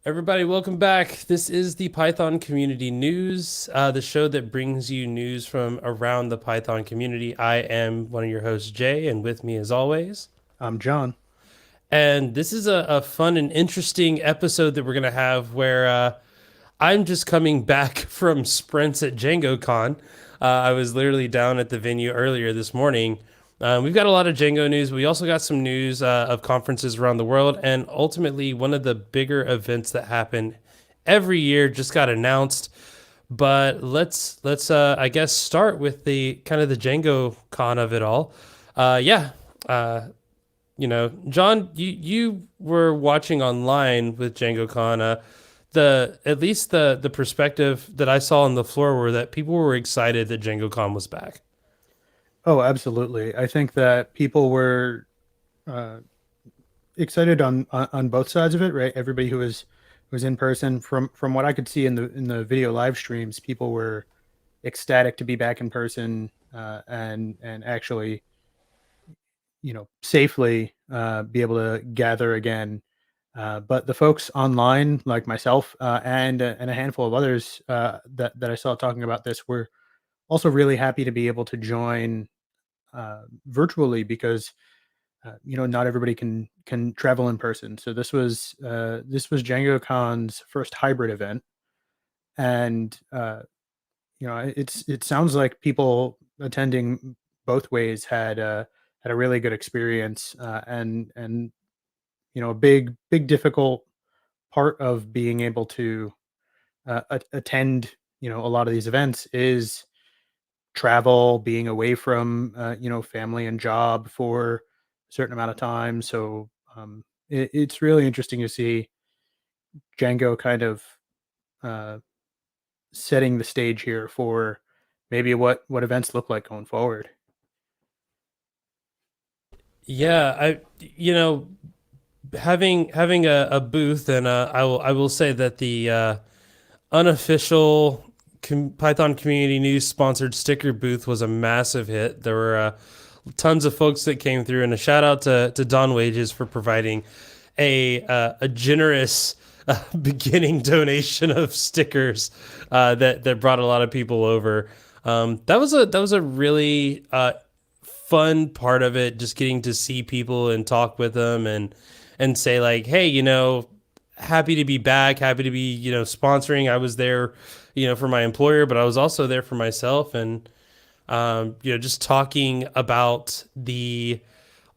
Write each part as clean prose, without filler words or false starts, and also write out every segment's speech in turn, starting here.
Everybody, welcome back. This is the Python Community News, the show that brings you news from around the Python community. I am one of your hosts, Jay, and with me as always. I'm John. And this is a fun and interesting episode that we're going to have where I'm just coming back from sprints at DjangoCon. I was literally down at the venue earlier this morning. We've got a lot of Django news. We also got some news of conferences around the world, and ultimately, one of the bigger events that happen every year just got announced. But let's I guess start with the kind of the Django con of it all. Yeah, uh, John, you were watching online with DjangoCon. The at least the perspective that I saw on the floor were that people were excited that DjangoCon was back. Oh, absolutely. I think that people were uh, excited on both sides of it, right? Everybody who was in person, from what I could see in the video live streams, people were ecstatic to be back in person and actually, safely be able to gather again. But the folks online, like myself and a handful of others that I saw talking about this, were also really happy to be able to join virtually because not everybody can travel in person. So this was DjangoCon's first hybrid event, and it sounds like people attending both ways had a really good experience, and a big difficult part of being able to attend a lot of these events is travel, being away from family and job for a certain amount of time. So it's really interesting to see Django kind of uh, setting the stage here for maybe what events look like going forward. Yeah, having a booth, and I will say that the unofficial Python Community News sponsored sticker booth was a massive hit. There were tons of folks that came through, and a shout out to Don Wages for providing a generous beginning donation of stickers that brought a lot of people over. That was a really fun part of it, just getting to see people and talk with them and say like, hey, happy to be back, happy to be sponsoring. I was there, for my employer, but I was also there for myself, and just talking about the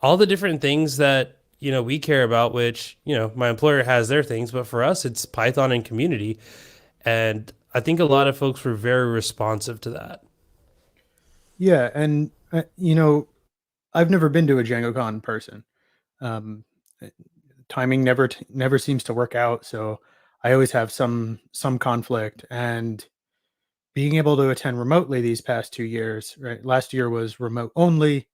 all the different things that we care about. Which my employer has their things, but for us, it's Python and community, and I think a lot of folks were very responsive to that. Yeah, and I've never been to a DjangoCon in person. Um, uh, Timing never seems to work out, so I always have some conflict. And being able to attend remotely these past 2 years, right? Last year was remote only.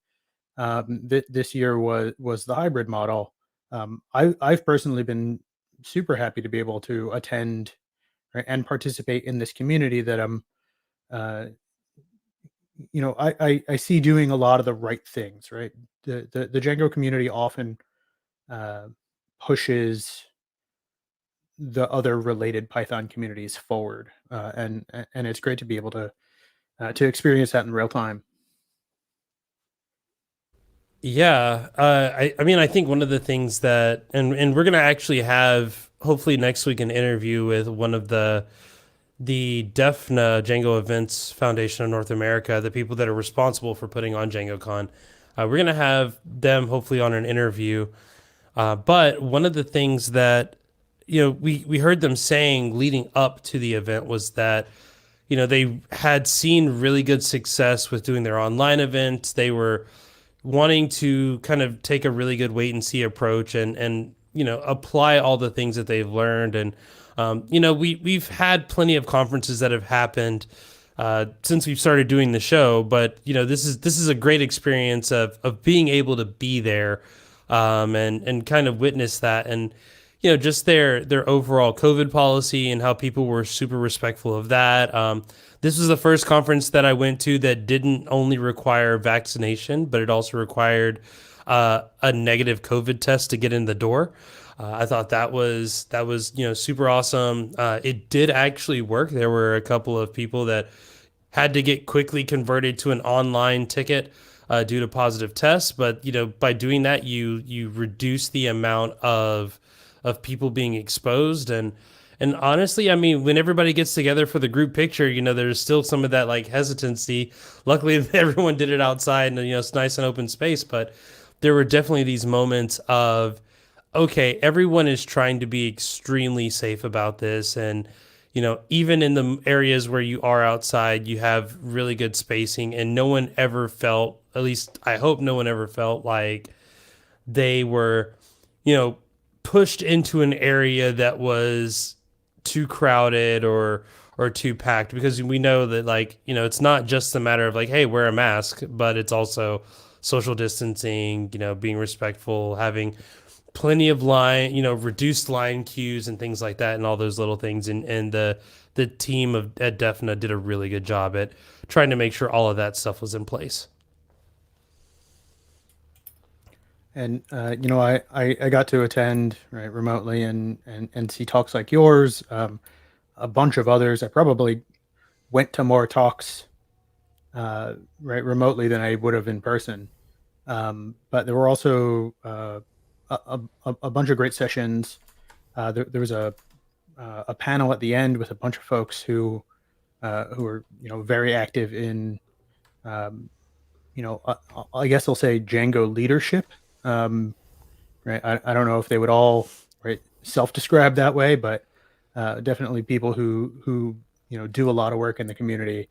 This year was the hybrid model. I've personally been super happy to be able to attend, right, and participate in this community that uh, I see doing a lot of the right things, right? The Django community often uh, pushes the other related Python communities forward, and it's great to be able to experience that in real time. Yeah, I mean, I think one of the things that, and we're gonna actually have hopefully next week an interview with one of the DEFNA Django Events Foundation of North America, the people that are responsible for putting on DjangoCon. We're gonna have them hopefully on an interview. But one of the things that we heard them saying leading up to the event was that they had seen really good success with doing their online events. They were wanting to kind of take a really good wait and see approach and apply all the things that they've learned. And we've had plenty of conferences that have happened since we've started doing the show, but this is a great experience of being able to be there, and kind of witness that. And just their overall COVID policy and how people were super respectful of that. This was the first conference that I went to that didn't only require vaccination, but it also required a negative COVID test to get in the door. I thought that was super awesome. It did actually work. There were a couple of people that had to get quickly converted to an online ticket due to positive tests. But by doing that, you reduce the amount of people being exposed. And honestly, I mean, when everybody gets together for the group picture, there's still some of that like hesitancy. Luckily, everyone did it outside, and it's nice and open space. But there were definitely these moments of, okay, everyone is trying to be extremely safe about this. And, even in the areas where you are outside, you have really good spacing, and no one ever felt, at least I hope no one ever felt like they were, you know, pushed into an area that was too crowded or too packed, because we know that, like, it's not just a matter of like, hey, wear a mask, but it's also social distancing, being respectful, having plenty of line, reduced line queues and things like that, and all those little things. And the team at DEFNA did a really good job at trying to make sure all of that stuff was in place. And I got to attend right remotely and see talks like yours, a bunch of others. I probably went to more talks right remotely than I would have in person. But there were also a bunch of great sessions. There was a panel at the end with a bunch of folks who were very active in I guess I'll say Django leadership. Right, I don't know if they would all right self-describe that way, but definitely people who do a lot of work in the community.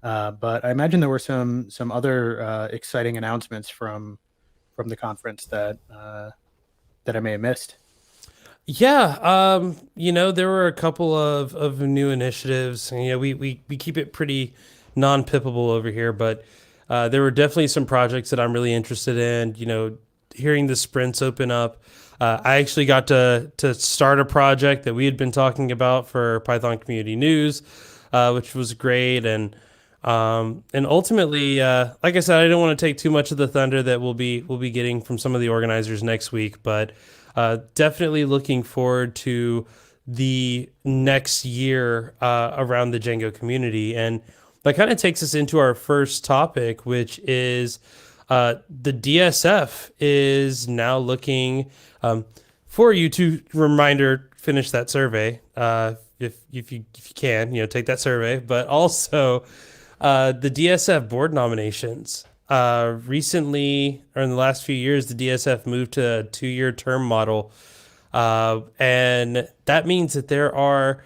But I imagine there were some other exciting announcements from the conference that I may have missed. Yeah, there were a couple of new initiatives. And, we keep it pretty non-pippable over here, but there were definitely some projects that I'm really interested in. Hearing the sprints open up. I actually got to start a project that we had been talking about for Python Community News, which was great. And ultimately, like I said, I don't want to take too much of the thunder that we'll be getting from some of the organizers next week, but definitely looking forward to the next year around the Django community. And that kind of takes us into our first topic, which is the DSF is now looking for you to reminder finish that survey if you can, take that survey, but also the DSF board nominations. Recently, or in the last few years, the DSF moved to a 2-year term model. And that means that there are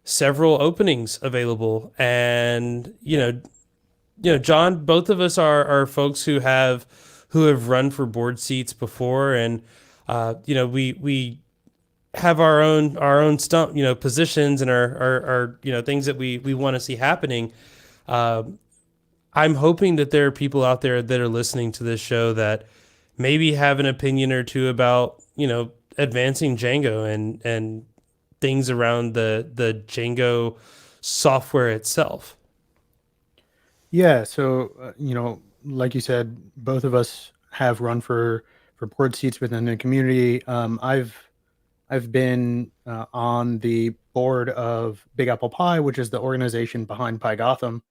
several openings available. And, Jon, both of us are folks who have run for board seats before. And, we have our own stump, positions and our things that we want to see happening. I'm hoping that there are people out there that are listening to this show that maybe have an opinion or two about, advancing Django and things around the Django software itself. Yeah, so like you said, both of us have run for board seats within the community. I've been on the board of Big Apple Pie, which is the organization behind PyGotham,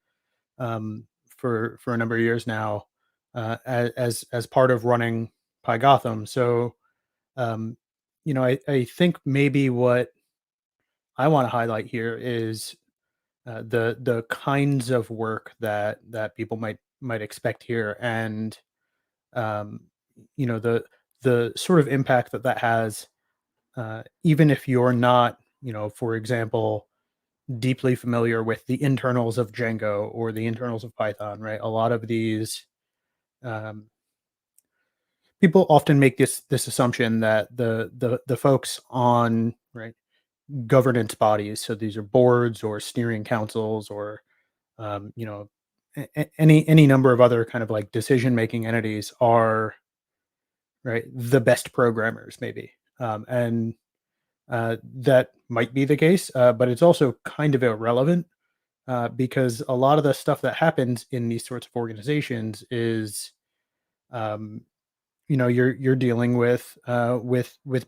for a number of years now, as part of running PyGotham. So, um, I think maybe what I want to highlight here is the kinds of work that people might expect here, and um, the sort of impact that has, even if you're not, for example, deeply familiar with the internals of Django or the internals of Python, right? A lot of these um, people often make this assumption that the folks on right governance bodies, so these are boards or steering councils or um, you know any number of other kind of like decision making entities are right the best programmers maybe, and that might be the case, but it's also kind of irrelevant, because a lot of the stuff that happens in these sorts of organizations is um, you're dealing with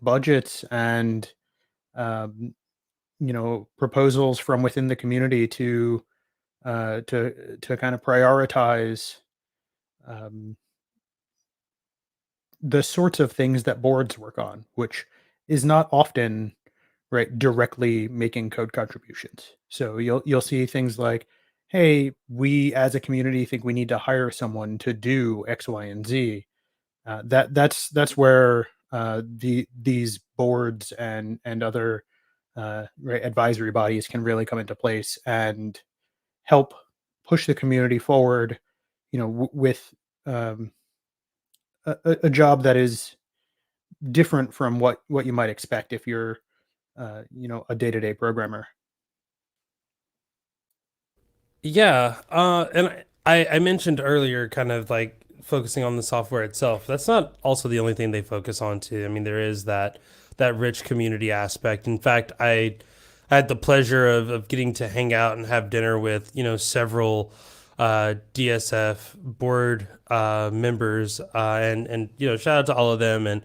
budgets and um, proposals from within the community to kind of prioritize um, the sorts of things that boards work on, which is not often right directly making code contributions. So you'll see things like, hey, we as a community think we need to hire someone to do X, Y, and Z. That's where these boards and other right, advisory bodies can really come into place and help push the community forward. With um, a job that is different from what you might expect if you're a day-to-day programmer. Yeah, and I mentioned earlier, kind of like focusing on the software itself. That's not also the only thing they focus on too. I mean, there is that rich community aspect. In fact, I had the pleasure of getting to hang out and have dinner with several DSF board members, and shout out to all of them. And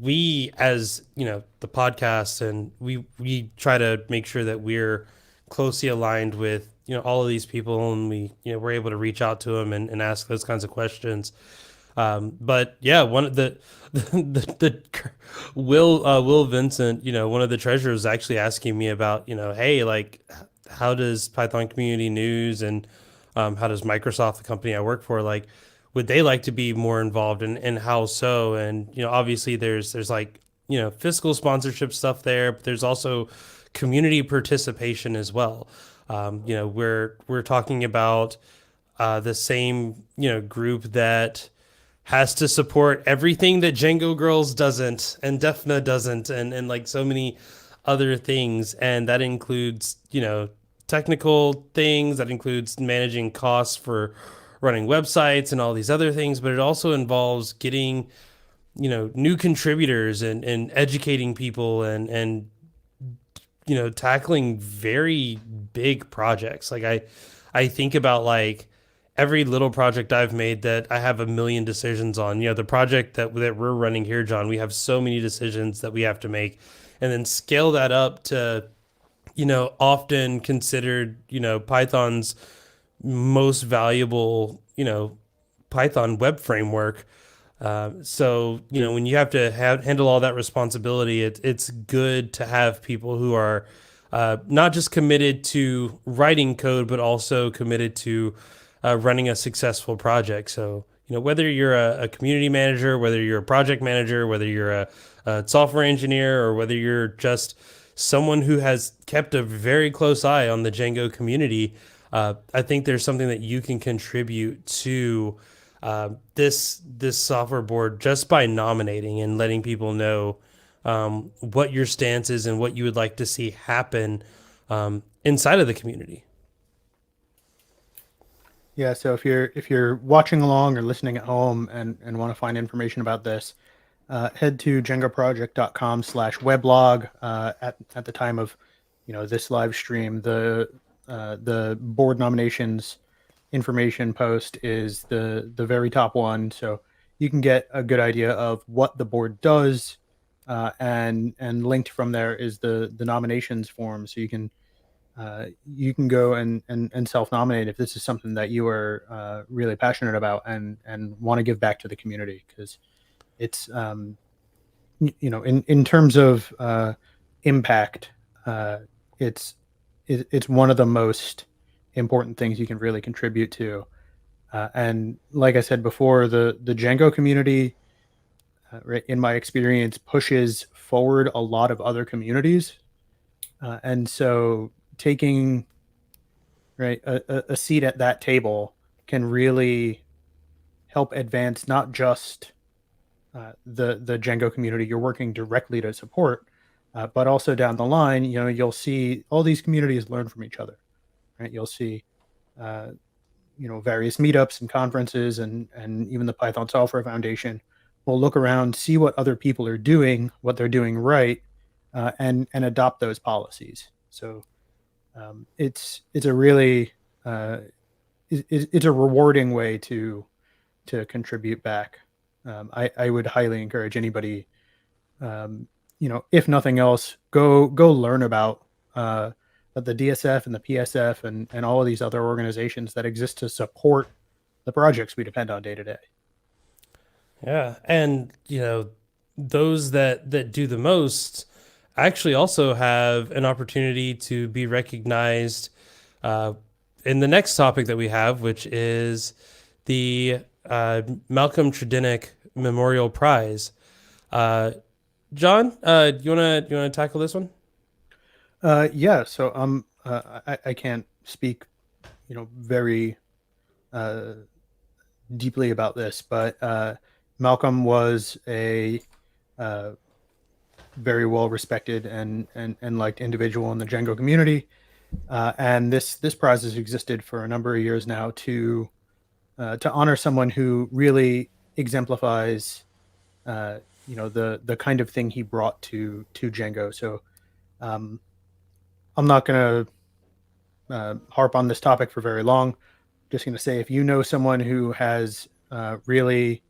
we, as the podcast, and we try to make sure that we're closely aligned with all of these people, and we we're able to reach out to them and ask those kinds of questions. But yeah, one of the Will Vincent, one of the treasurers, was actually asking me about, hey, like, how does Python Community News and how does Microsoft, the company I work for, like, would they like to be more involved, and how so? And obviously there's like fiscal sponsorship stuff there, but there's also community participation as well. We're talking about the same group that has to support everything that Django Girls doesn't, and Defna doesn't, and like so many other things. And that includes, technical things, that includes managing costs for running websites and all these other things, but it also involves getting, new contributors and educating people and tackling very big projects. Like I think about like every little project I've made that I have a million decisions on. The project that we're running here, John, we have so many decisions that we have to make, and then scale that up to, often considered, Python's most valuable, Python web framework. So when you have to handle all that responsibility, it's good to have people who are not just committed to writing code, but also committed to running a successful project. So whether you're a community manager, whether you're a project manager, whether you're a software engineer, or whether you're just someone who has kept a very close eye on the Django community, I think there's something that you can contribute to this software board just by nominating and letting people know what your stance is and what you would like to see happen inside of the community. Yeah, so if you're watching along or listening at home and want to find information about this, head to djangoproject.com/weblog. At the time of this live stream, the board nominations information post is the very top one, so you can get a good idea of what the board does, and linked from there is the nominations form, so you can go and self-nominate if this is something that you are really passionate about and want to give back to the community, because it's in terms of impact, it's it's one of the most important things you can really contribute to. And like I said before, the Django community, right, in my experience, pushes forward a lot of other communities, and so taking right a seat at that table can really help advance not just the Django community you're working directly to support, but also down the line, you'll see all these communities learn from each other, right? You'll see, uh, various meetups and conferences, and even the Python Software Foundation will look around, see what other people are doing, what they're doing right, and adopt those policies. So it's a really it's a rewarding way to contribute back. I would highly encourage anybody, if nothing else, go learn about the DSF and the PSF and all of these other organizations that exist to support the projects we depend on day to day. Yeah, and those that do the most actually also have an opportunity to be recognized uh, in the next topic that we have, which is the Malcolm Tredinnick Memorial Prize. Uh, John, you wanna tackle this one? Yeah, so I can't speak, very uh, deeply about this, but Malcolm was a uh, very well respected and liked individual in the Django community, and this prize has existed for a number of years now to honor someone who really exemplifies, the kind of thing he brought to Django. So um, I'm not going to harp on this topic for very long. Just going to say, if you know someone who has really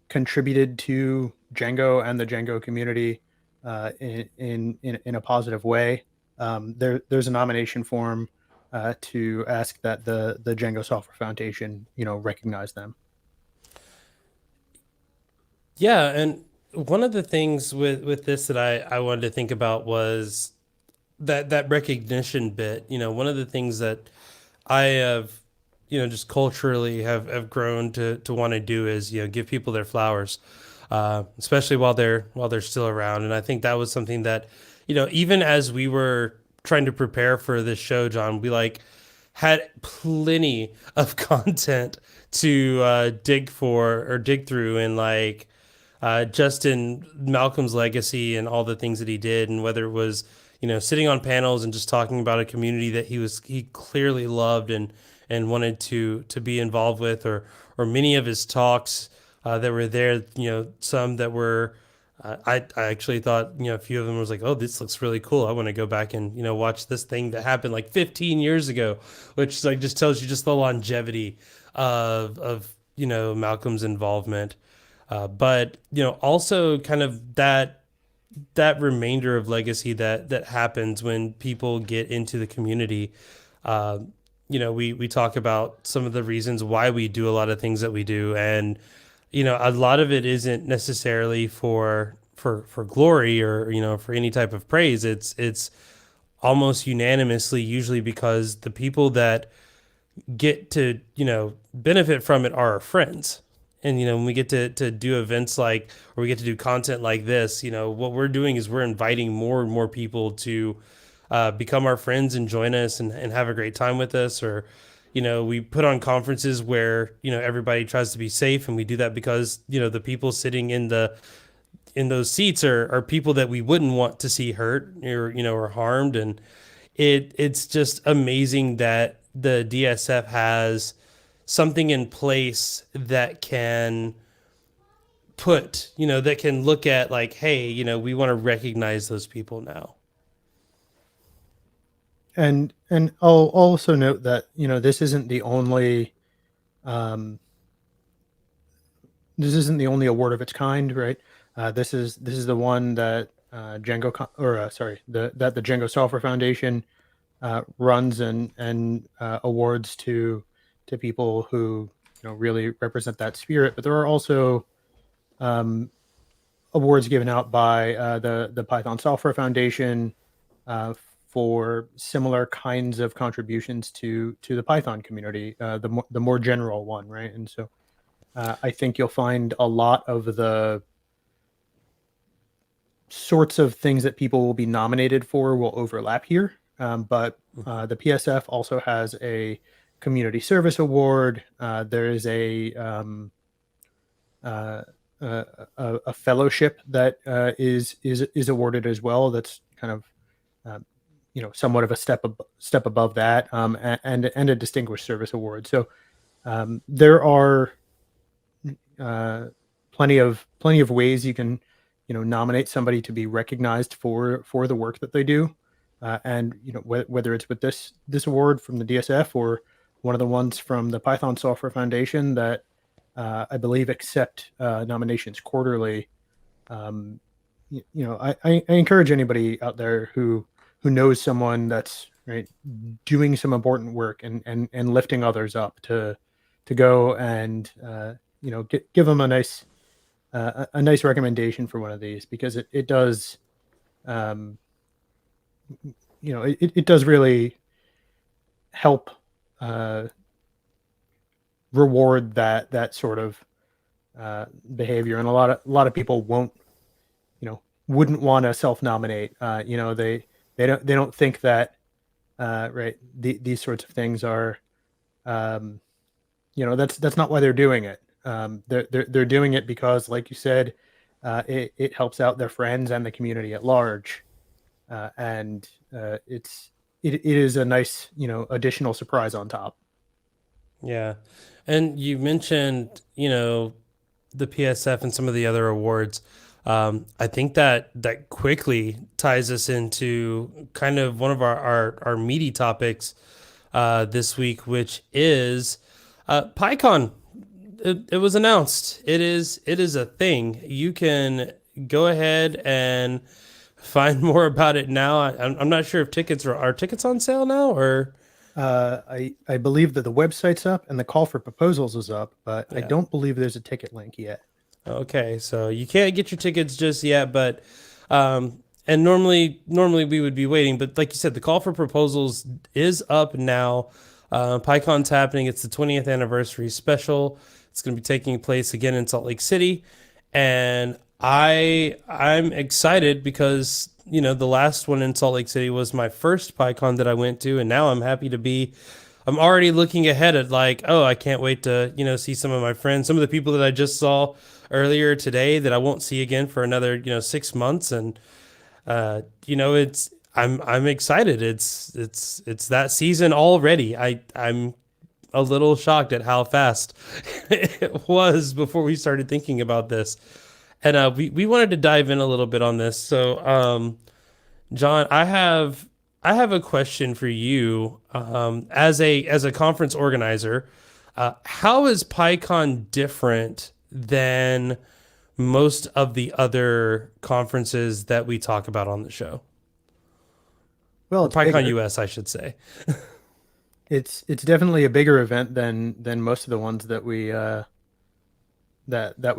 contributed to Django and the Django community in a positive way, there's a nomination form to ask that the Django Software Foundation, recognize them. Yeah, and one of the things with this that I wanted to think about was that recognition bit. One of the things that I have, just culturally have grown to want to do is give people their flowers, especially while they're still around. And I think that was something that, even as we were trying to prepare for this show, John, we had plenty of content to dig for or dig through, and just in Malcolm's legacy and all the things that he did, and whether it was sitting on panels and just talking about a community that he clearly loved and wanted to be involved with, or many of his talks that were there. Some that were I actually thought a few of them was like, oh, this looks really cool. I want to go back and watch this thing that happened like 15 years ago, which just tells you just the longevity of Malcolm's involvement. But also kind of that remainder of legacy that happens when people get into the community. Uh, we talk about some of the reasons why we do a lot of things that we do, and a lot of it isn't necessarily for glory or for any type of praise. It's almost unanimously usually because the people that get to benefit from it are our friends. And when we get to do events or we get to do content like this, what we're doing is we're inviting more and more people to become our friends and join us and have a great time with us. Or we put on conferences where everybody tries to be safe, and we do that because the people sitting in those seats are people that we wouldn't want to see hurt or harmed. And it's just amazing that the DSF has something in place that can that can look at like, hey, we want to recognize those people now. And I'll also note that um, this isn't the only award of its kind, right? This is the one that that the Django Software Foundation runs and awards to people who really represent that spirit. But there are also um, awards given out by the Python Software Foundation uh, for similar kinds of contributions to the Python community, the more general one, right? And so I think you'll find a lot of the sorts of things that people will be nominated for will overlap here. But the PSF also has a community service award. There is uh, a fellowship that is awarded as well. That's kind of somewhat of a step above that, and a distinguished service award. So there are plenty of ways you can nominate somebody to be recognized for the work that they do, and whether it's with this award from the DSF or one of the ones from the Python Software Foundation that I believe, accept nominations quarterly. I encourage anybody out there who knows someone that's right doing some important work and lifting others up to go and give them a nice recommendation for one of these, because it does um, it does really help uh, reward that sort of behavior, and a lot of people wouldn't want to self-nominate. They don't think that right these sorts of things are um, that's not why they're doing it. They're doing it because, like you said, it helps out their friends and the community at large, and it is a nice additional surprise on top. Yeah. And you mentioned, the PSF and some of the other awards. I think that quickly ties us into kind of one of our meaty topics this week, which is PyCon. It was announced. It is a thing. You can go ahead and find more about it now. I'm not sure if tickets are tickets on sale now, or I believe that the website's up and the call for proposals is up, but I yeah. don't believe there's a ticket link yet. Okay, so you can't get your tickets just yet, but and normally we would be waiting, but like you said, the call for proposals is up now. PyCon's happening. It's the 20th anniversary special. It's going to be taking place again in Salt Lake City, and I'm excited because the last one in Salt Lake City was my first PyCon that I went to, and now I'm happy to be. I'm already looking ahead at like, oh, I can't wait to see some of my friends, some of the people that I just saw earlier today that I won't see again for another 6 months, and it's I'm excited. It's that season already. I'm a little shocked at how fast it was before we started thinking about this. And we wanted to dive in a little bit on this. So, Jon, I have a question for you. As a conference organizer, how is PyCon different than most of the other conferences that we talk about on the show? Well, Or it's PyCon bigger. US, I should say. It's definitely a bigger event than most of the ones that we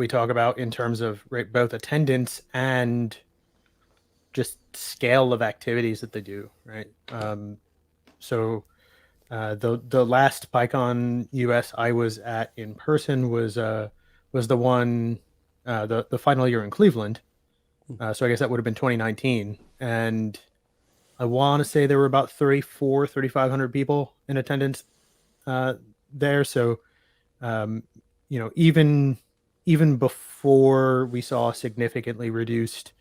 talk about in terms of, right, both attendance and just scale of activities that they do, right? So the last PyCon US I was at in person was the one the final year in Cleveland. So I guess that would have been 2019, and I want to say there were about 3,500 people in attendance uh, there. So um, even before we saw significantly reduced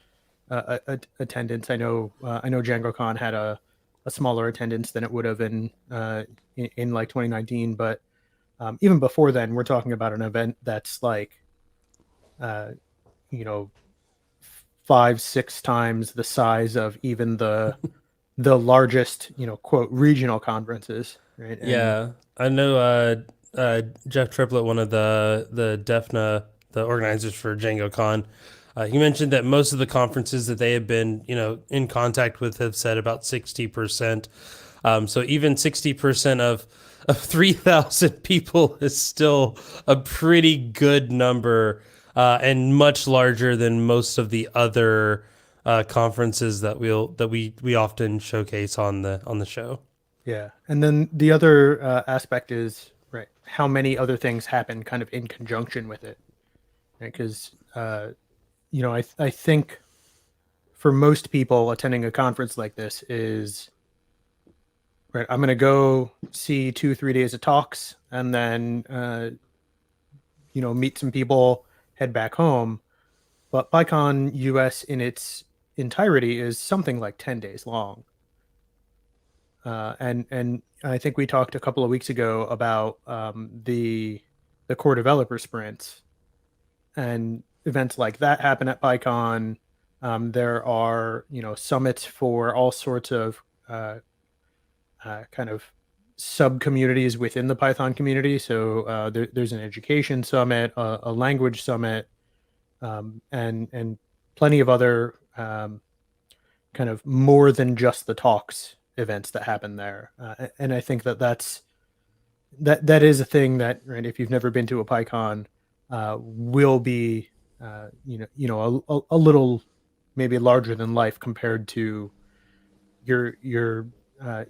attendance, I know DjangoCon had a smaller attendance than it would have in like 2019, but even before then, we're talking about an event that's like uh, you know 5-6 times the size of even the largest quote regional conferences, right? And Yeah, I know. Jeff Triplett, one of the DEFNA, the organizers for DjangoCon, he mentioned that most of the conferences that they have been, in contact with have said about 60%. So even 60% of 3,000 people is still a pretty good number, and much larger than most of the other conferences that we often showcase on the show. yeah, and then the other aspect is, right, how many other things happen kind of in conjunction with it, right? Because I think for most people attending a conference like this is, right, I'm going to go see 2-3 days of talks, and then meet some people, head back home. But PyCon US in its entirety is something like 10 days long. And I think we talked a couple of weeks ago about the core developer sprints, and events like that happen at PyCon. There are summits for all sorts of kind of sub communities within the Python community. So there's an education summit, a language summit, and plenty of other kind of more than just the talks events that happen there. And I think that is a thing that, right, if you've never been to a PyCon, will be a little maybe larger than life compared to your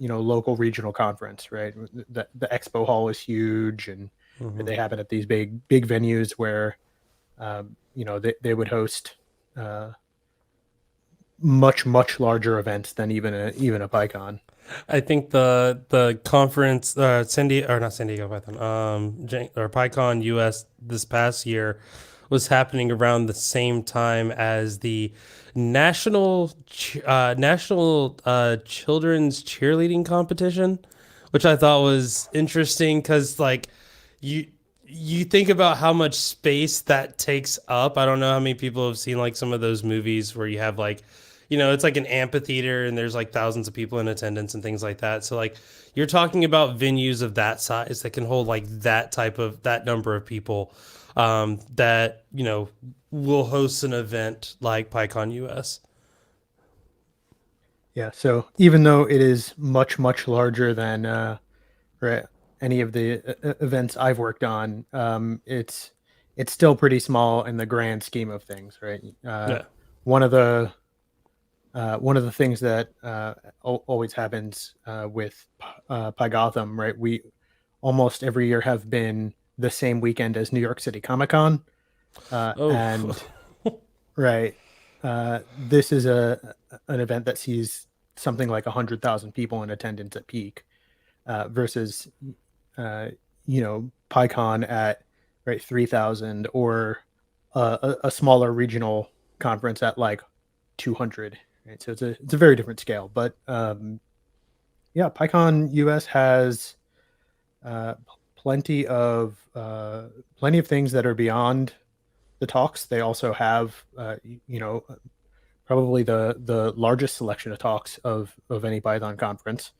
local regional conference, right? The expo hall is huge, and Mhm. they happen at these big venues where they would host much larger events than even a PyCon. I think the conference, San Diego, or not San Diego Python, or PyCon US this past year was happening around the same time as the national children's cheerleading competition, which I thought was interesting because like you you think about how much space that takes up. I don't know how many people have seen like some of those movies where you have like, it's like an amphitheater and there's like thousands of people in attendance and things like that. So like you're talking about venues of that size that can hold like that number of people, that, will host an event like PyCon US. Yeah. So even though it is much larger than right, any of the events I've worked on, it's still pretty small in the grand scheme of things, right? Yeah. One of the one of the things that always happens with Pygotham, right? We almost every year have been the same weekend as New York City Comic Con, Oh, and right, this is an event that sees something like 100,000 people in attendance at peak, versus PyCon at right 3,000, or a smaller regional conference at like 200. Right, so it's a very different scale. But yeah, PyCon US has uh, plenty of things that are beyond the talks. They also have probably the largest selection of talks of any Python conference.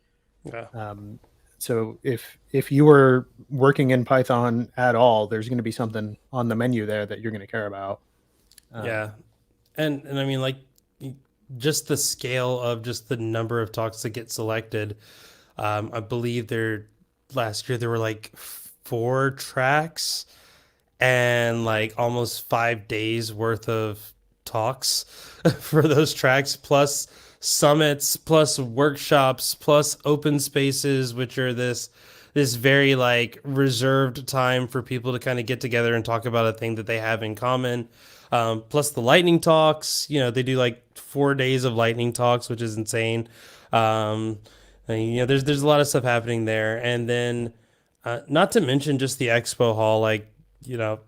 yeah. Um, so if you were working in Python at all, there's going to be something on the menu there that you're going to care about. Yeah. Um, And I mean, like, just the scale of just the number of talks that get selected. I believe last year there were like 4 tracks and like almost 5 days worth of talks for those tracks, plus summits, plus workshops, plus open spaces, which are this very like reserved time for people to kind of get together and talk about a thing that they have in common. Plus the lightning talks, they do like 4 days of lightning talks, which is insane. And, there's a lot of stuff happening there, and then not to mention just the expo hall. Like, you know,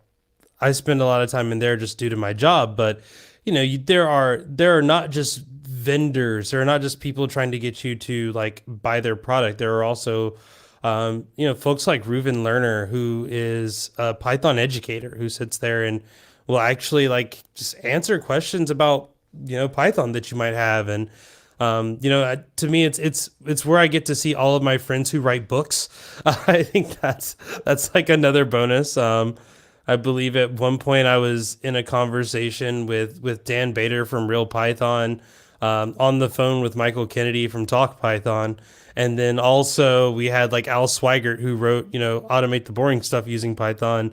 I spend a lot of time in there just due to my job, but there are not just vendors, there are not just people trying to get you to like buy their product. There are also folks like Reuven Lerner, who is a Python educator who sits there and will actually like just answer questions about Python that you might have. And to me, it's where I get to see all of my friends who write books. I think that's like another bonus. I believe at one point I was in a conversation with Dan Bader from Real Python, on the phone with Michael Kennedy from Talk Python, and then also we had like Al Swigert, who wrote Automate the Boring Stuff Using Python,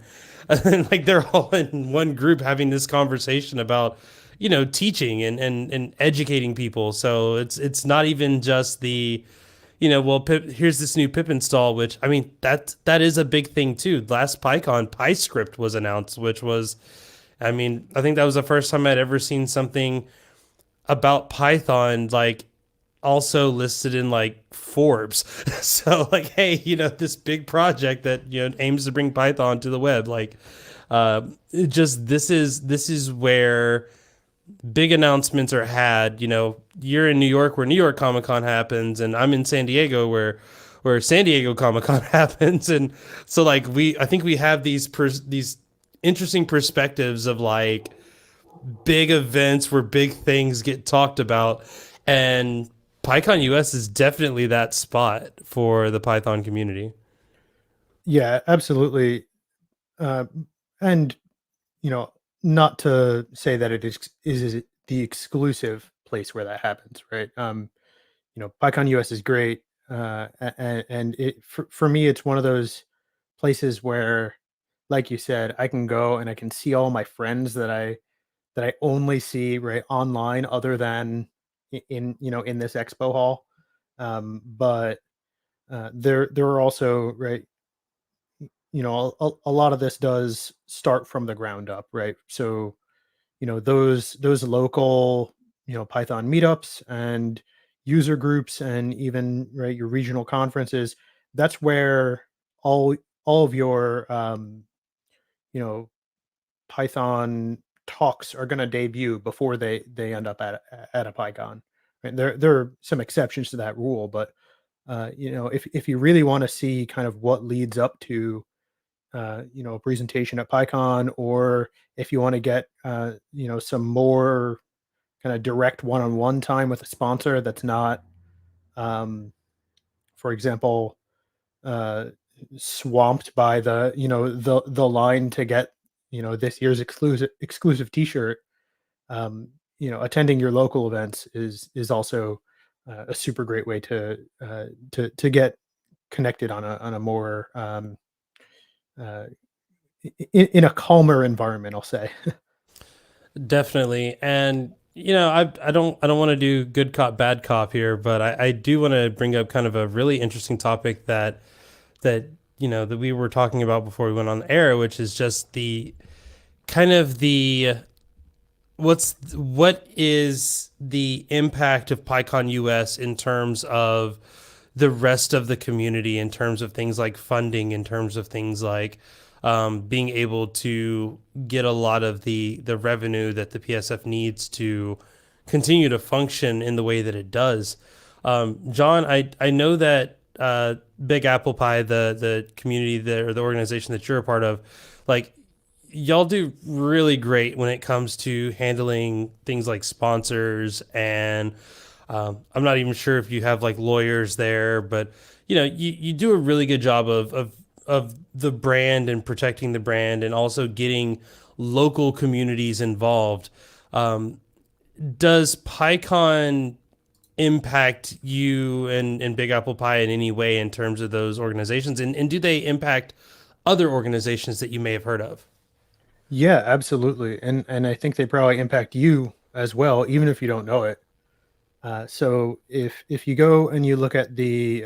and like they're all in one group having this conversation about teaching and educating people. So it's not even just the well, pip, here's this new pip install, which I mean that is a big thing too. Last PyCon, PyScript was announced, which was, I mean, I think that was the first time I'd ever seen something about Python like also listed in like Forbes. So like, hey, this big project that aims to bring Python to the web, like, this is where big announcements are had. You're in New York where New York Comic Con happens, and I'm in San Diego where San Diego Comic Con happens, and so like I think we have these interesting perspectives of like big events where big things get talked about, and PyCon US is definitely that spot for the Python community. Yeah, absolutely. Uh, and you know, not to say that it is the exclusive place where that happens, right? PyCon US is great, and it for me, it's one of those places where, like you said, I can go and I can see all my friends that I only see right online, other than in this expo hall. But there are also right, a lot of this does start from the ground up, right? So those local Python meetups and user groups, and even right your regional conferences, that's where all all of your you know Python talks are going to debut before they end up at a PyCon. And there are some exceptions to that rule, but if you really want to see kind of what leads up to a presentation at PyCon, or if you want to get some more kind of direct one-on-one time with a sponsor that's not, um, for example, uh, swamped by the line to get this year's exclusive T-shirt. Attending your local events is also a super great way to get connected on a more uh, in a calmer environment, I'll say. Definitely. And I don't want to do good cop bad cop here, but I do want to bring up kind of a really interesting topic that we were talking about before we went on the air, which is just the kind of the what is the impact of PyCon US in terms of the rest of the community, in terms of things like funding, in terms of things like being able to get a lot of the revenue that the PSF needs to continue to function in the way that it does. John, I know that Big Apple Pie, the community that, or the organization that you're a part of, like, y'all do really great when it comes to handling things like sponsors. And I'm not even sure if you have like lawyers there, but you do a really good job of the brand and protecting the brand, and also getting local communities involved. Does PyCon impact you and Big Apple Pie in any way in terms of those organizations? And do they impact other organizations that you may have heard of? Yeah, absolutely. And I think they probably impact you as well, even if you don't know it. So if you go and you look at the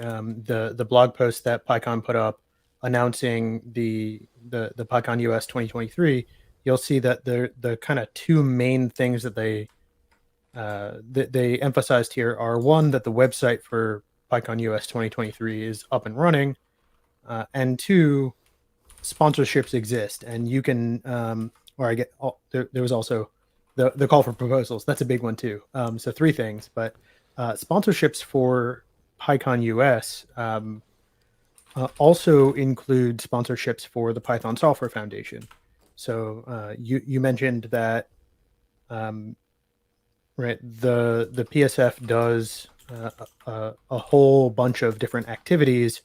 blog post that PyCon put up announcing the PyCon US 2023, you'll see that the kind of two main things that they emphasized here are, one, that the website for PyCon US 2023 is up and running, and two, sponsorships exist, and you can or I get there was also the call for proposals. That's a big one too. So three things, but sponsorships for PyCon US also include sponsorships for the Python Software Foundation. So you mentioned that right, the PSF does a whole bunch of different activities.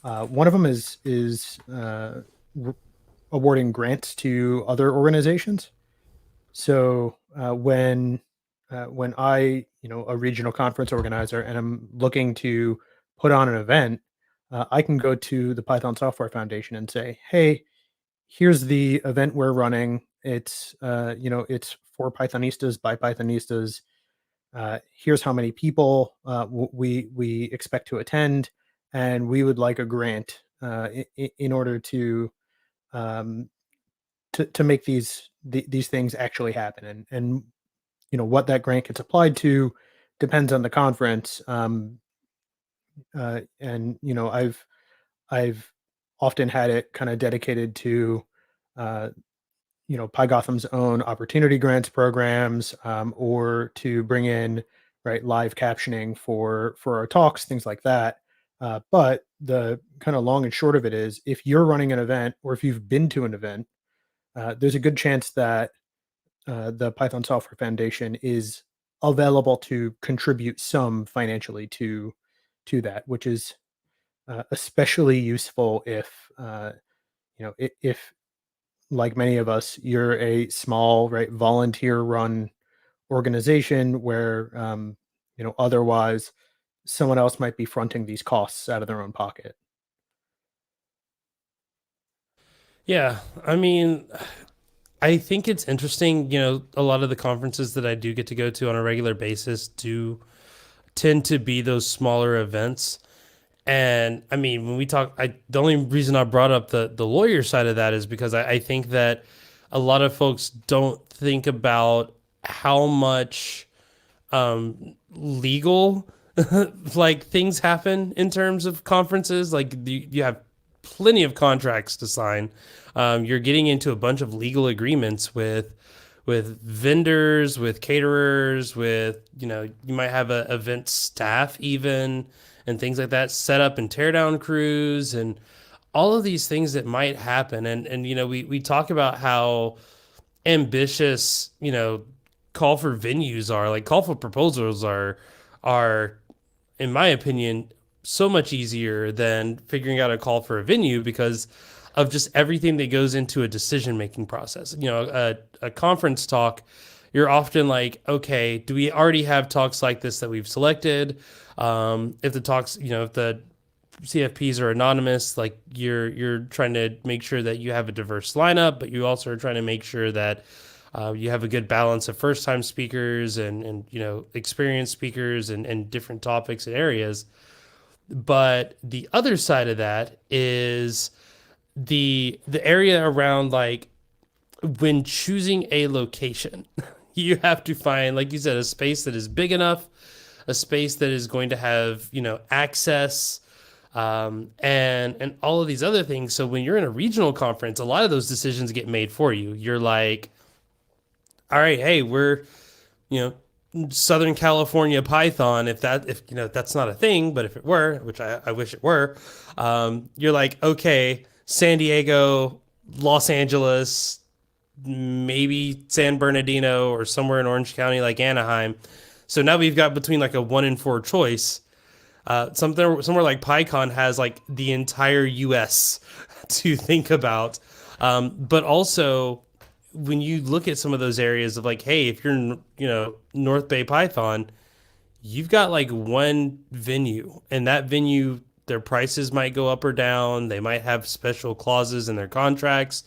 One of them is awarding grants to other organizations. So when I, a regional conference organizer, and I'm looking to put on an event, I can go to the Python Software Foundation and say, "Hey, here's the event we're running. It's for Pythonistas by Pythonistas. Here's how many people we expect to attend, and we would like a grant in order um, to make these things actually happen." And what that grant gets applied to depends on the conference. And I've often had it kind of dedicated to uh, PyGotham's own opportunity grants programs, or to bring in right live captioning for our talks, things like that. But the kind of long and short of it is, if you're running an event, or if you've been to an event, there's a good chance that the Python Software Foundation is available to contribute some financially to that, which is especially useful if if like many of us, you're a small, right, volunteer run organization where otherwise someone else might be fronting these costs out of their own pocket. Yeah, I mean, I think it's interesting. A lot of the conferences that I do get to go to on a regular basis do tend to be those smaller events. And I mean, when we talk, the only reason I brought up the lawyer side of that is because I think that a lot of folks don't think about how much legal like things happen in terms of conferences. Like you have plenty of contracts to sign. You're getting into a bunch of legal agreements with vendors, with caterers, with you might have a event staff even, and things like that, set up and tear down crews and all of these things that might happen. And we talk about how ambitious call for venues are, like call for proposals are in my opinion so much easier than figuring out a call for a venue because of just everything that goes into a decision making process. A conference talk, you're often like, okay, do we already have talks like this that we've selected? If the talks, if the CFPs are anonymous, like you're trying to make sure that you have a diverse lineup, but you also are trying to make sure that you have a good balance of first time speakers and experienced speakers and different topics and areas. But the other side of that is the area around, like, when choosing a location. You have to find, like you said, a space that is big enough, a space that is going to have access, and all of these other things. So when you're in a regional conference, a lot of those decisions get made for you. You're like, all right, hey, we're you know Southern California Python, if that's not a thing, but if it were, which I wish it were, you're like, okay, San Diego, Los Angeles, maybe San Bernardino, or somewhere in Orange County like Anaheim. So now we've got between like a 1 in 4 choice. Somewhere like PyCon has like the entire U.S. to think about, but also when you look at some of those areas of like, hey, if you're North Bay Python, you've got like one venue, and that venue, their prices might go up or down. They might have special clauses in their contracts,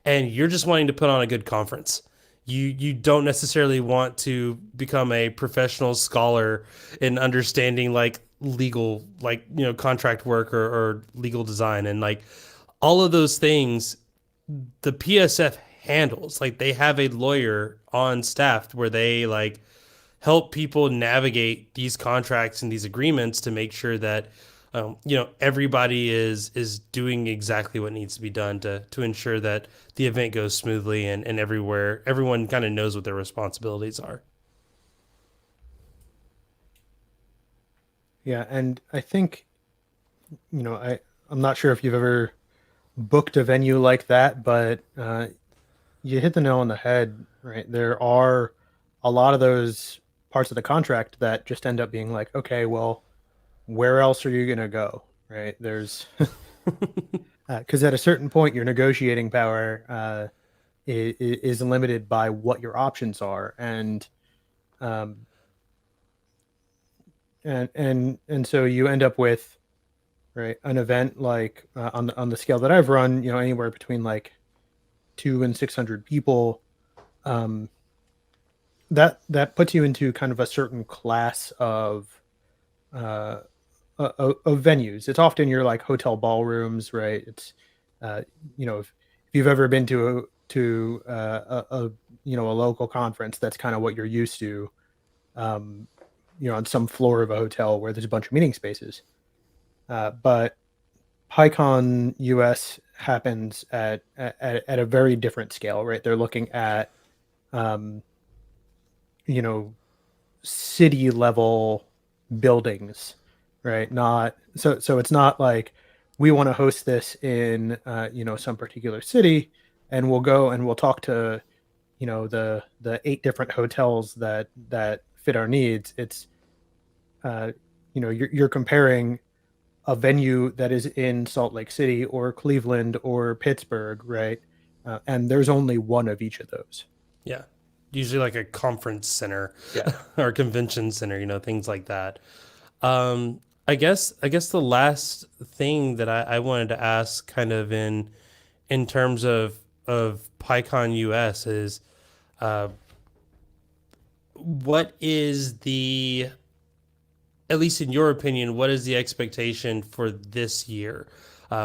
and you're just wanting to put on a good conference. You don't necessarily want to become a professional scholar in understanding like legal, like contract work or legal design, and like all of those things the PSF handles. Like they have a lawyer on staff where they like help people navigate these contracts and these agreements to make sure that everybody is doing exactly what needs to be done to ensure that the event goes smoothly and everyone kind of knows what their responsibilities are. Yeah, and I think I'm not sure if you've ever booked a venue like that, but you hit the nail on the head, right? There are a lot of those parts of the contract that just end up being like, okay, well, where else are you going to go, right? There's because at a certain point, your negotiating power is limited by what your options are, um, and so you end up with, right, an event like on the scale that I've run, anywhere between like 200 and 600 people. Um, that puts you into kind of a certain class uh, of venues. It's often your like hotel ballrooms, right? It's uh, if you've ever been to a local conference, that's kind of what you're used to. Um, on some floor of a hotel where there's a bunch of meeting spaces. But PyCon US happens at a very different scale, right? They're looking at um, you know city level buildings, right? Not so it's not like we want to host this in some particular city, and we'll go and we'll talk to the 8 different hotels that fit our needs. It's you're comparing a venue that is in Salt Lake City or Cleveland or Pittsburgh, right? And there's only one of each of those. Yeah. Usually like a conference center Yeah. or convention center, things like that. I guess the last thing that I wanted to ask kind of in terms of PyCon US is what is the, at least in your opinion, what is the expectation for this year?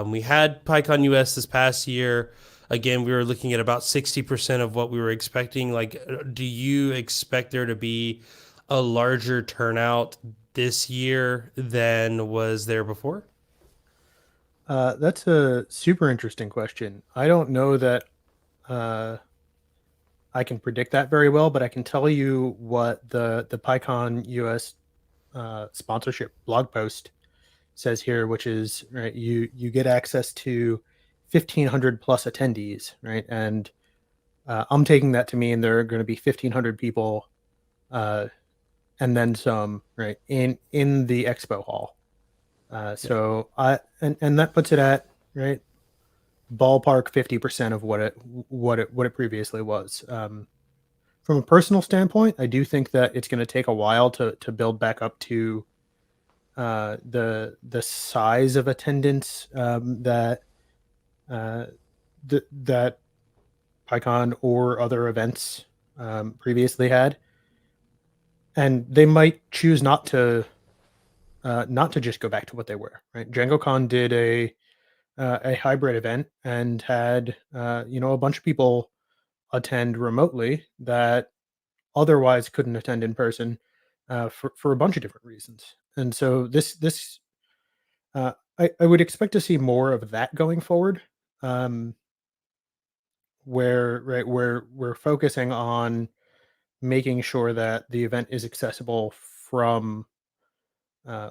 We had PyCon US this past year. Again, we were looking at about 60% of what we were expecting. Like, do you expect there to be a larger turnout this year than was there before? That's a super interesting question. I don't know that uh, I can predict that very well, but I can tell you what the PyCon US sponsorship blog post says here, which is right. You get access to 1,500 plus attendees, right? And I'm taking that to mean there are going to be 1,500 people, and then some, right, in the expo hall. So and that puts it at, right, ballpark 50% of what it previously was. From a personal standpoint, I do think that it's going to take a while to build back up to the size of attendance uh, that PyCon or other events previously had, and they might choose not to just go back to what they were. Right, DjangoCon did a hybrid event and had a bunch of people attend remotely that otherwise couldn't attend in person for a bunch of different reasons. And so this I would expect to see more of that going forward, um, where right where we're focusing on making sure that the event is accessible from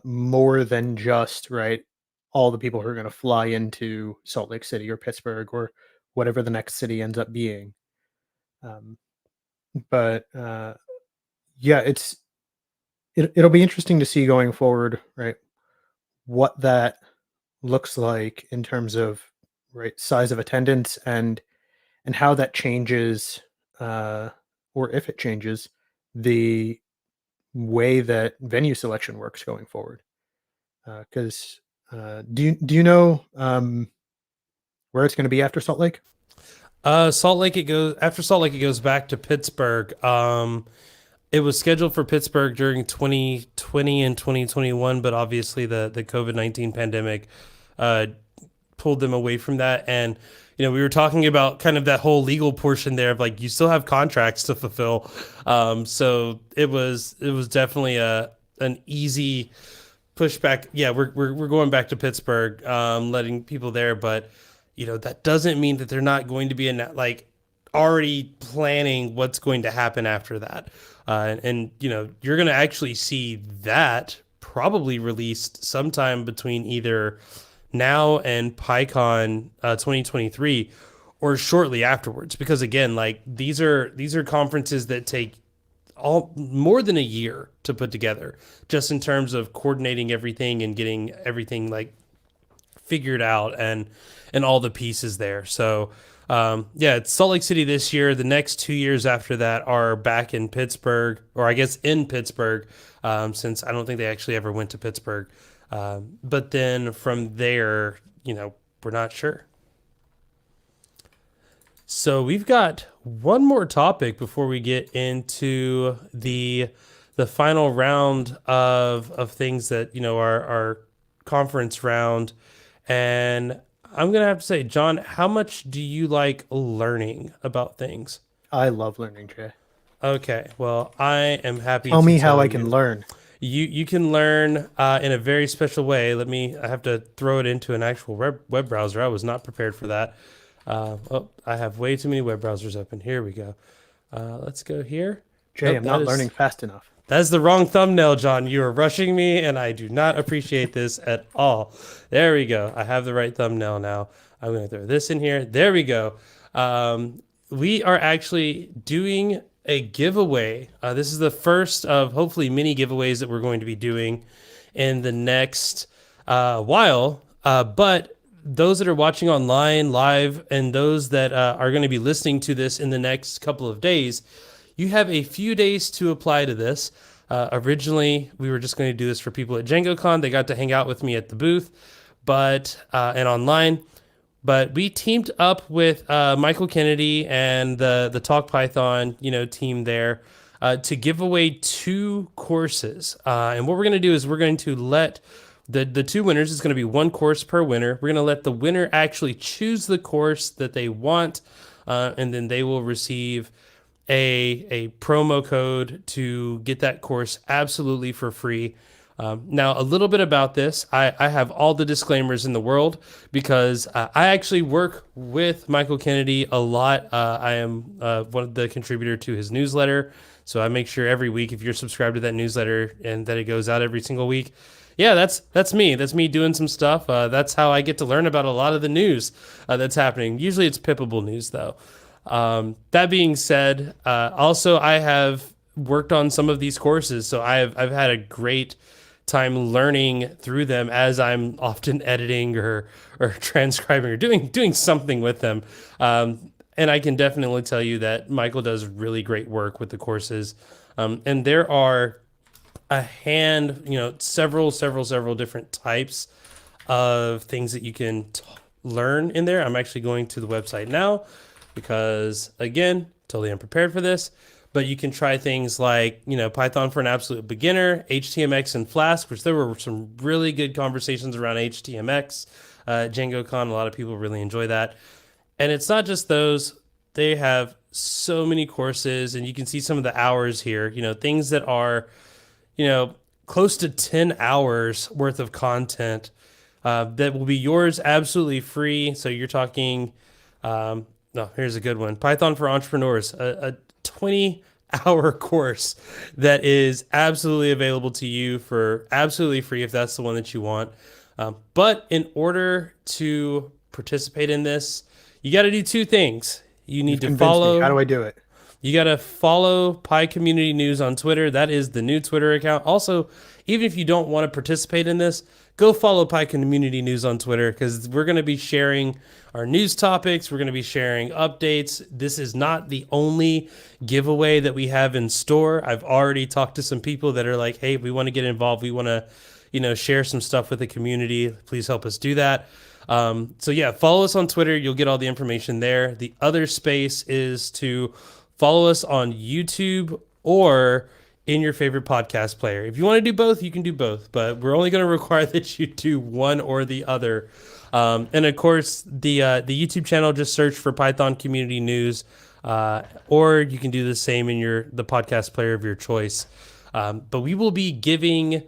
more than just right all the people who are going to fly into Salt Lake City or Pittsburgh or whatever the next city ends up being. Um, but yeah, it'll be interesting to see going forward, right? What that looks like in terms of right size of attendance and how that changes, uh, or if it changes the way that venue selection works going forward. Because do you know where it's going to be after Salt Lake? Salt Lake, it goes after Salt Lake, it goes back to Pittsburgh. It was scheduled for Pittsburgh during 2020 and 2021, but obviously the COVID-19 pandemic uh, pulled them away from that. And we were talking about kind of that whole legal portion there of like you still have contracts to fulfill. So it was definitely an easy pushback. Yeah, we're going back to Pittsburgh, letting people there, but that doesn't mean that they're not going to be like already planning what's going to happen after that. And you're going to actually see that probably released sometime between either now and PyCon 2023 or shortly afterwards, because again, like these are conferences that take all more than a year to put together, just in terms of coordinating everything and getting everything like figured out and all the pieces there. So yeah, it's Salt Lake City this year. The next 2 years after that are back in Pittsburgh, or I guess in Pittsburgh, since I don't think they actually ever went to Pittsburgh. But then from there, we're not sure. So we've got one more topic before we get into the final round of things that our conference round. And I'm gonna have to say, John, how much do you like learning about things? I love learning, Jay. Okay, well, I am happy Tell to me how tell I you. can learn. You can learn in a very special way. I have to throw it into an actual web browser. I was not prepared for that. Oh, I have way too many web browsers open. Here we go. Let's go here. Jay, Nope, I'm not learning fast enough. that's the wrong thumbnail, John. You are rushing me, and I do not appreciate this at all. There we go. I have the right thumbnail now. I'm going to throw this in here. There we go. We are actually doing a giveaway. This is the first of hopefully many giveaways that we're going to be doing in the next while. But those that are watching online live and those that are going to be listening to this in the next couple of days, you have a few days to apply to this. Originally, we were just going to do this for people at DjangoCon. They got to hang out with me at the booth, but and online. But we teamed up with Michael Kennedy and the Talk Python, team there to give away 2 courses. And what we're going to do is we're going to let the 2 winners, is going to be 1 course per winner. We're going to let the winner actually choose the course that they want, and then they will receive a promo code to get that course absolutely for free. Now, a little bit about this. I have all the disclaimers in the world because I actually work with Michael Kennedy a lot. I am one of the contributor to his newsletter. So I make sure every week, if you're subscribed to that newsletter and that it goes out every single week, yeah, that's me. That's me doing some stuff. That's how I get to learn about a lot of the news that's happening. Usually it's pippable news, though. That being said, also I have worked on some of these courses, so I've had a great time learning through them as I'm often editing or transcribing or doing something with them. And I can definitely tell you that Michael does really great work with the courses. And there are several different types of things that you can learn in there. I'm actually going to the website now because, again, totally unprepared for this. But you can try things like, Python for an absolute beginner, HTMX and Flask, which there were some really good conversations around HTMX. DjangoCon, a lot of people really enjoy that. And it's not just those. They have so many courses, and you can see some of the hours here, things that are, close to 10 hours worth of content that will be yours absolutely free. So you're talking, here's a good one. Python for Entrepreneurs, a 20-hour course that is absolutely available to you for absolutely free if that's the one that you want. But in order to participate in this, you got to do 2 things. You need to follow. How do I do it? You got to follow Pi Community News on Twitter. That is the new Twitter account. Also, even if you don't want to participate in this, go follow Pi Community News on Twitter because we're going to be sharing our news topics. We're going to be sharing updates. This is not the only giveaway that we have in store. I've already talked to some people that are like, hey, we want to get involved. We want to, share some stuff with the community. Please help us do that. So yeah, follow us on Twitter. You'll get all the information there. The other space is to follow us on YouTube or in your favorite podcast player. If you want to do both, you can do both, but we're only going to require that you do one or the other. And of course, the YouTube channel, just search for Python Community News, or you can do the same in the podcast player of your choice. But we will be giving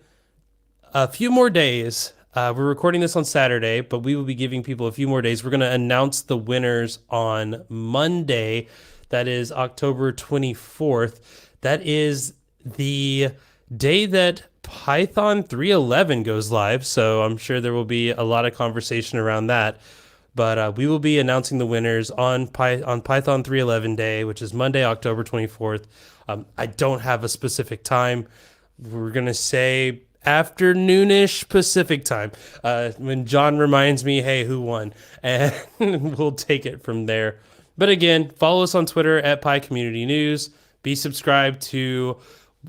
a few more days. We're recording this on Saturday, but we will be giving people a few more days. We're going to announce the winners on Monday. That is October 24th. That is the day that Python 3.11 goes live, so I'm sure there will be a lot of conversation around that. But we will be announcing the winners on Python 3.11 day, which is Monday, October 24th. I don't have a specific time. We're going to say afternoonish Pacific time, when Jon reminds me, hey, who won? And we'll take it from there. But again, follow us on Twitter at Pi Community News. Be subscribed to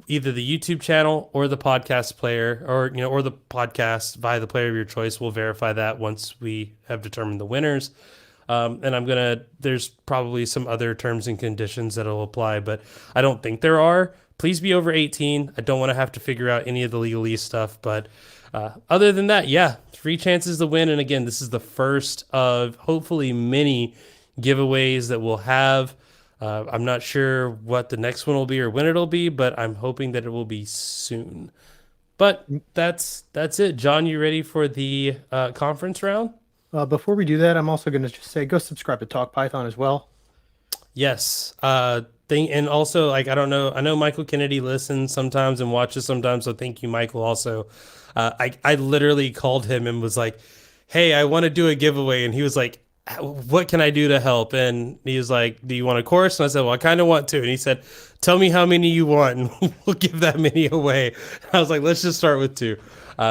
either the YouTube channel or the podcast player, or the podcast via the player of your choice. We'll verify that once we have determined the winners. And there's probably some other terms and conditions that'll apply, but I don't think there are. Please be over 18. I don't want to have to figure out any of the legalese stuff, but other than that, yeah, 3 chances to win. And again, this is the first of hopefully many giveaways that we'll have. I'm not sure what the next one will be or when it'll be, but I'm hoping that it will be soon. But that's it. Jon, you ready for the conference round? Before we do that, I'm also going to just say, go subscribe to Talk Python as well. Yes. And also, I don't know. I know Michael Kennedy listens sometimes and watches sometimes. So thank you, Michael. Also, I literally called him and was like, hey, I want to do a giveaway. And he was like, what can I do to help? And he was like, do you want a course? And I said, well, I kind of want to. And he said, tell me how many you want, and we'll give that many away. And I was like, let's just start with two.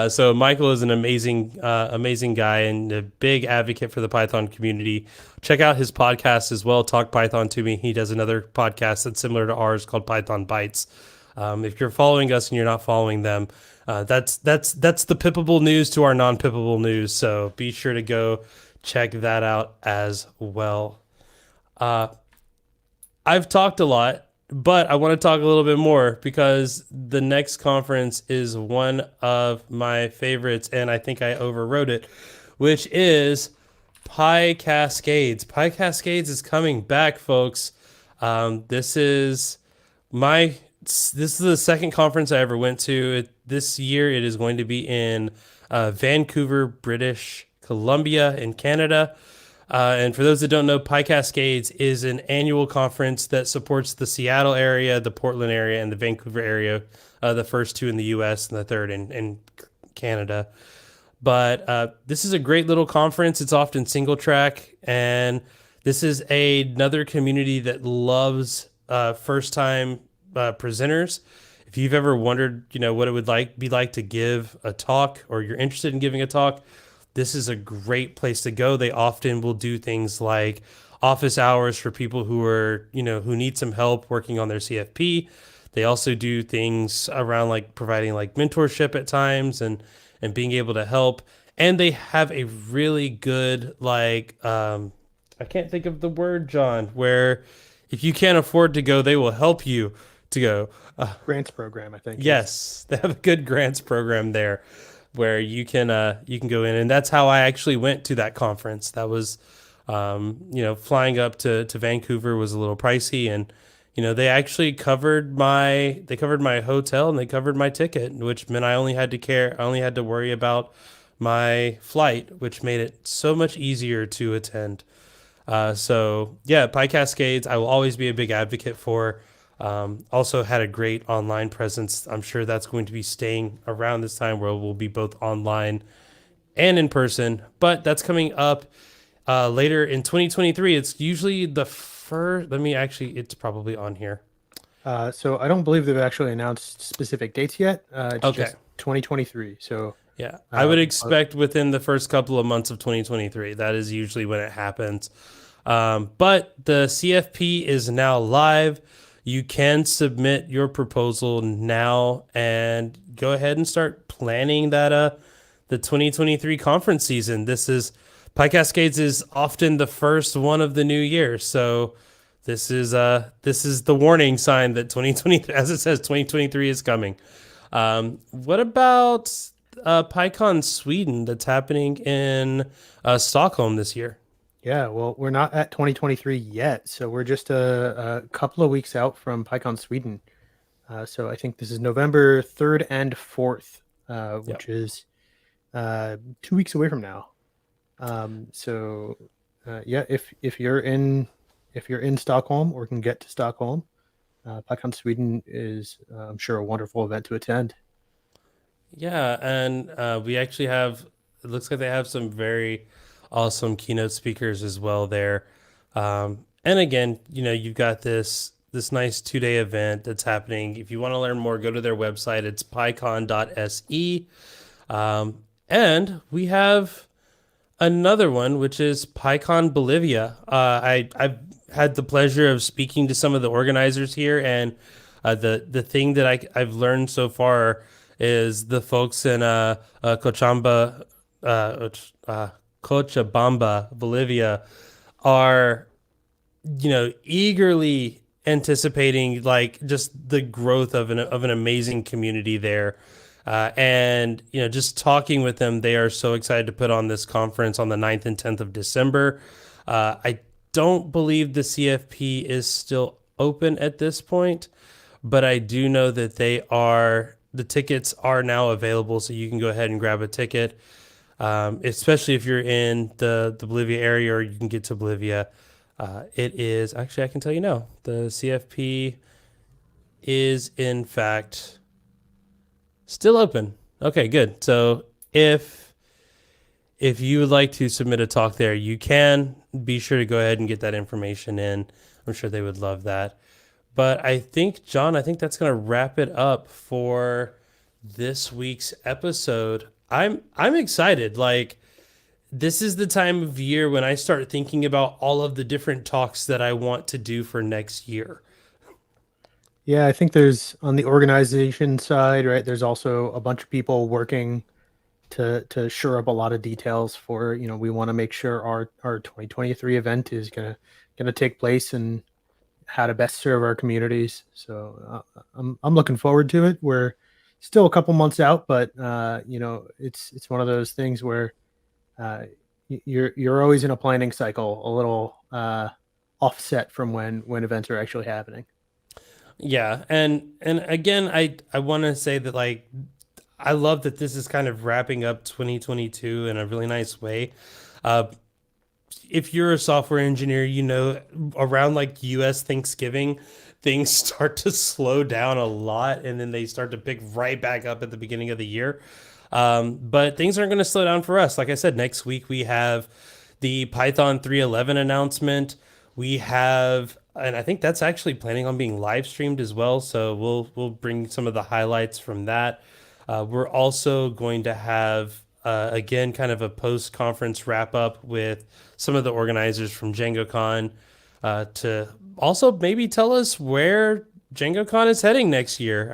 So Michael is an amazing guy and a big advocate for the Python community. Check out his podcast as well, Talk Python to Me. He does another podcast that's similar to ours called Python Bytes. If you're following us and you're not following them, that's the pippable news to our non-pippable news. So be sure to go check that out as well. I've talked a lot, but I want to talk a little bit more because the next conference is one of my favorites, and I think I overwrote it, which is PyCascades. PyCascades is coming back, folks. This is my this is the second conference I ever went to. This year it is going to be in Vancouver, British Columbia in Canada. And for those that don't know, PyCascades is an annual conference that supports the Seattle area, the Portland area, and the Vancouver area, the first two in the US and the third in Canada. But this is a great little conference. It's often single track, and this is another community that loves first time presenters. If you've ever wondered, what it would be like to give a talk, or you're interested in giving a talk, this is a great place to go. They often will do things like office hours for people who are, who need some help working on their CFP. They also do things around like providing like mentorship at times and being able to help. And they have a really good I can't think of the word, John, where if you can't afford to go, they will help you to go. Grants program, I think. Yes, they have a good grants program there where you can go in, and that's how I actually went to that conference. That was flying up to Vancouver was a little pricey, and they actually covered my hotel and they covered my ticket, which meant I only had to worry about my flight, which made it so much easier to attend. So yeah, PyCascades, I will always be a big advocate for. Also had a great online presence. I'm sure that's going to be staying around this time where we'll be both online and in person, but that's coming up later in 2023. It's usually the first, it's probably on here. So I don't believe they've actually announced specific dates yet. It's Okay. just 2023. So Yeah, I would expect within the first couple of months of 2023. That is usually when it happens. But the CFP is now live. You can submit your proposal now and go ahead and start planning that the 2023 conference season. PyCascades is often the first one of the new year, so this is the warning sign that 2020, as it says, 2023 is coming. What about PyCon Sweden that's happening in Stockholm this year? yeah, well, we're not at 2023 yet, so we're just a couple of weeks out from PyCon Sweden. So I think this is November 3rd and 4th, which is 2 weeks away from now. Yeah, if you're in Stockholm or can get to Stockholm, PyCon Sweden is, I'm sure, a wonderful event to attend. Yeah, and we actually have. It looks like they have some very awesome keynote speakers as well there. And again, you've got this nice 2-day event that's happening. If you want to learn more, go to their website. It's pycon.se. And we have another one, which is PyCon Bolivia. I've had the pleasure of speaking to some of the organizers here, and the thing that I've learned so far is the folks in Cochabamba, Bolivia, are eagerly anticipating like just the growth of an amazing community there. And just talking with them, they are so excited to put on this conference on the 9th and 10th of December. I don't believe the CFP is still open at this point, but I do know that the tickets are now available, so you can go ahead and grab a ticket, especially if you're in the Bolivia area or you can get to Bolivia. It is actually, I can tell you now, the CFP is in fact still open. Okay, good. So if if you would like to submit a talk there, you can. Be sure to go ahead and get that information in. I'm sure they would love that. But I think, Jon, I think that's going to wrap it up for this week's episode. I'm excited. Like, this is the time of year when I start thinking about all of the different talks that I want to do for next year. Yeah, I think there's on the organization side, right? There's also a bunch of people working to shore up a lot of details for, we want to make sure our 2023 event is gonna take place and how to best serve our communities. So I'm looking forward to it. We're still a couple months out, but it's one of those things where you're always in a planning cycle, a little offset from when events are actually happening. Yeah, and again, I want to say that, like, I love that this is kind of wrapping up 2022 in a really nice way. Uh, if you're a software engineer, around like US Thanksgiving, things start to slow down a lot and then they start to pick right back up at the beginning of the year. But things aren't going to slow down for us. Like I said, next week we have the Python 3.11 announcement. We have, and I think that's actually planning on being live streamed as well. So we'll bring some of the highlights from that. We're also going to have, again, kind of a post-conference wrap-up with some of the organizers from DjangoCon to also maybe tell us where DjangoCon is heading next year.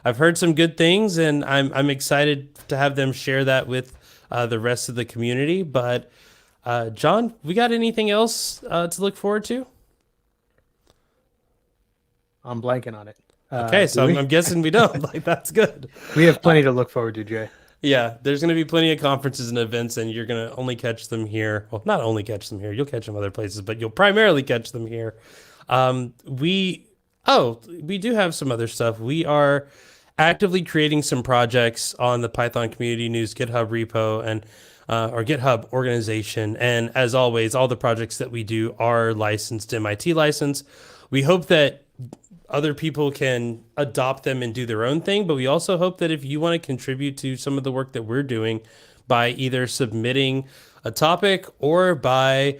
I've heard some good things, and I'm excited to have them share that with the rest of the community. But Jon, we got anything else to look forward to? I'm blanking on it. Okay, so I'm guessing we don't. Like, that's good. We have plenty to look forward to, Jay. Yeah, there's going to be plenty of conferences and events, and you're going to only catch them here. Well, not only catch them here, you'll catch them other places, but you'll primarily catch them here. We do have some other stuff. We are actively creating some projects on the Python Community News GitHub repo and our GitHub organization. And as always, all the projects that we do are licensed MIT license. We hope that other people can adopt them and do their own thing. But we also hope that if you want to contribute to some of the work that we're doing by either submitting a topic or by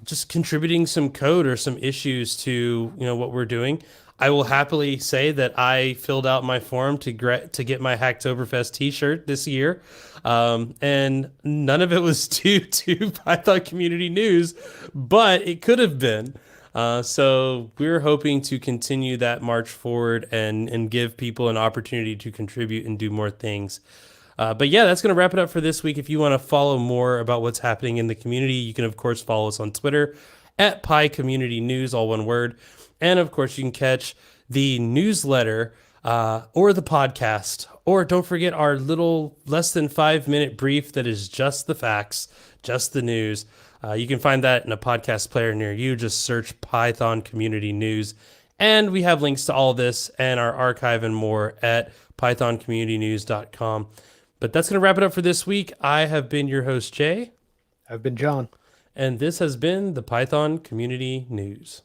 just contributing some code or some issues to what we're doing, I will happily say that I filled out my form to get my Hacktoberfest t-shirt this year. And none of it was due to Python Community News, but it could have been. So we're hoping to continue that march forward and give people an opportunity to contribute and do more things. But yeah, that's going to wrap it up for this week. If you want to follow more about what's happening in the community, you can, of course, follow us on Twitter at PyCommunityNews, all one word. And, of course, you can catch the newsletter or the podcast. Or don't forget our little less than 5-minute brief that is just the facts, just the news. You can find that in a podcast player near you. Just search Python Community News. And we have links to all this and our archive and more at pythoncommunitynews.com. But that's going to wrap it up for this week. I have been your host, Jay. I've been Jon. And this has been the Python Community News.